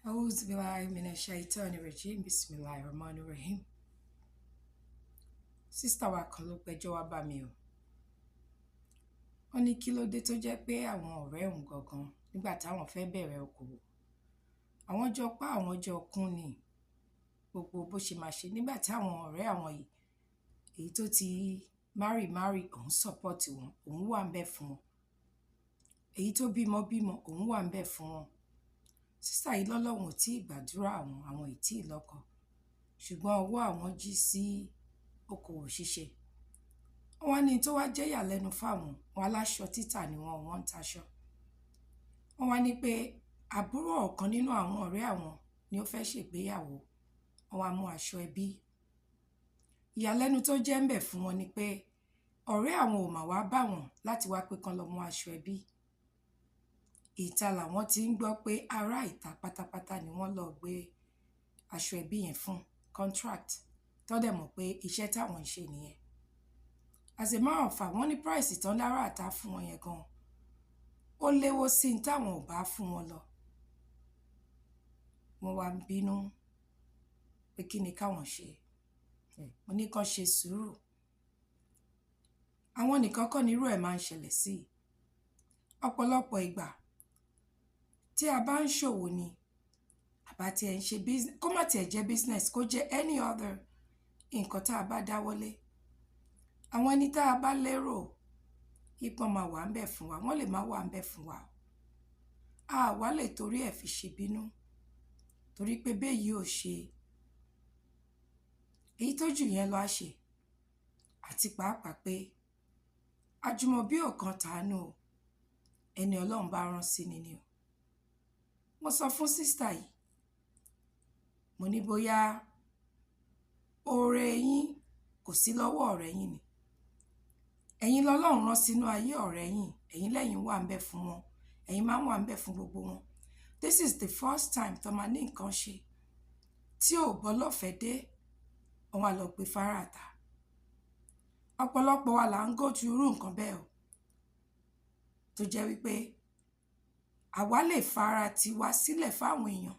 A'udhu billahi minash shaitani rajim. Bismillahir rahmanir rahim. Sísítà wa kan ló pẹjọ́ wá bá mi o. Wọ́n ní kí ló dé tó jẹ́ pé àwọn ọ̀rẹ́ òun gangan nígbà táwọn fẹ́ bẹ̀rẹ̀ okòwò. Àwọn jọ pa àwọn jọ kún ni gbogbo bó ṣe máa ṣe nígbà táwọn ọ̀rẹ́ àwọn yìí èyí tó ti márì òun support wọn, òun wà ń bẹ̀ fún wọn. Èyí tó bímọ òun wà ń bẹ̀ fún wọn. Sísítà yìí lọ́lọ́run ò tí ì gbàdúrà àwọn ì tí ì lọ́kọ. Ṣùgbọ́n ọwọ́ àwọn jí sí okòwò ṣíṣe. Wọ́n ní tó wá jẹ́ ìyàlẹ́nu fáwọn, wọn aláṣọ títà ni wọ́n ń taṣọ. Wọ́n wá ní pé àbúrò ọ̀kan nínú àwọn ọ̀rẹ́ àwọn ni ó fẹ́ ṣègbéyàwó. Wọ́n wá mú aṣọ ẹbí. Ìyàlẹ́nu tó jẹ́ ń bẹ̀ fún wọn ni pé ọ̀rẹ́ àwọn ò mà wá bá wọn láti wá pé kán lọ mú aṣọ ẹbí. Ìta làwọn ti ń gbọ́ pé ará ìta pátápátá ni wọ́n lọ gbé aṣọ ẹbí yẹn fún contract tó dẹ̀ mọ̀ pé iṣẹ́ táwọn ń ṣe nìyẹn. As a matter of fact, wọ́n ní price tán lára àta fún wọn yẹn gan ó léwó sí ní táwọn ò bá fún wọn lọ. Wọ́n wá ń bínú pé kí ni káwọn ṣe. Mo ní kán ṣe sùúrù. Àwọn nìkan kọ́ ni irú ẹ̀ máa ń ṣẹlẹ̀ sí. Ọ̀pọ̀lọpọ̀ ìgbà tí a bá ń ṣòwò ni àbá tí ẹ ń ṣe business, kó má tiẹ̀ jẹ́ business, kó jẹ́ any other nǹkan tá a bá dáwọ́lé. Àwọn ẹni tá a bá lérò ipọn máa wà ń bẹ̀ fún wa, wọ́n lè má wà ń bẹ̀ fún wa. A wá lè torí ẹ̀ fi ṣe bínú torí pé béyìí ò ṣe èyí tó jù yẹn lọ á ṣe, àti pàápàá pé àjùmọ̀bí ò kan tàánú o, ẹni Ọlọ́run bá rán sí ni o. Mo sọ fún sísítà yìí, mo ní bóyá oore yín kò sí lọ́wọ́ ọ̀rẹ́ yín ni. Ẹ̀yin lọ́lọ́run rán sínú ayé ọ̀rẹ́ yín, ẹ̀yin lẹ́yìn wà ń bẹ̀ fún wọn, ẹ̀yin máa ń wà ń bẹ̀ fún gbogbo wọn. This is the first time tó máa ní nǹkan ṣe tí ò bọ́ lọ́fẹ̀ẹ́ dé, wọn wá lọ gbé fáràtà. Ọ̀pọ̀lọpọ̀ wa là ń go through irú nǹkan bẹ́ẹ̀ o, tó jẹ́ wípé àwa lè fara tiwa sílẹ̀ fáwọn èèyàn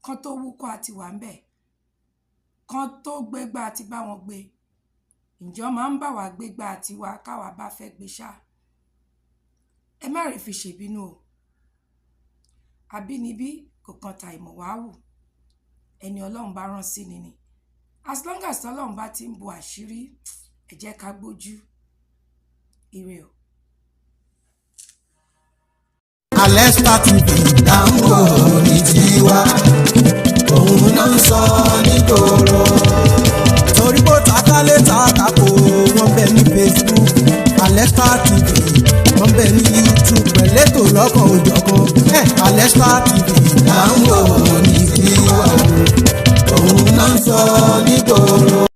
kan tó wúkọ́ àti wà ń bẹ̀, kan tó gbégbá àti bá wọn gbé. Ǹjọ́ máa ń bà wá gbégbá àti wa káwa bá fẹ́ gbé ṣá. Ẹ má rí fi ṣèbínú o. Àbínibí kò kan ta ìmọ̀ wá wù. Ẹni Ọlọ́run bá rán sí ni. As long as Ọlọ́run bá ti ń bo àṣírí, ẹ jẹ́ ká gbójú. Ire o. Alesh TV dáhùn ní tiwa, òun náà ń sọ nígboro. Torí bó takálé takàkó wọ́n bẹ ní Facebook, Alesh TV wọ́n bẹ ní YouTube pẹ̀lẹ́tò lọ́kàn òjọ̀kan. Alesh TV dáhùn ní tiwa, òun náà ń sọ nígboro.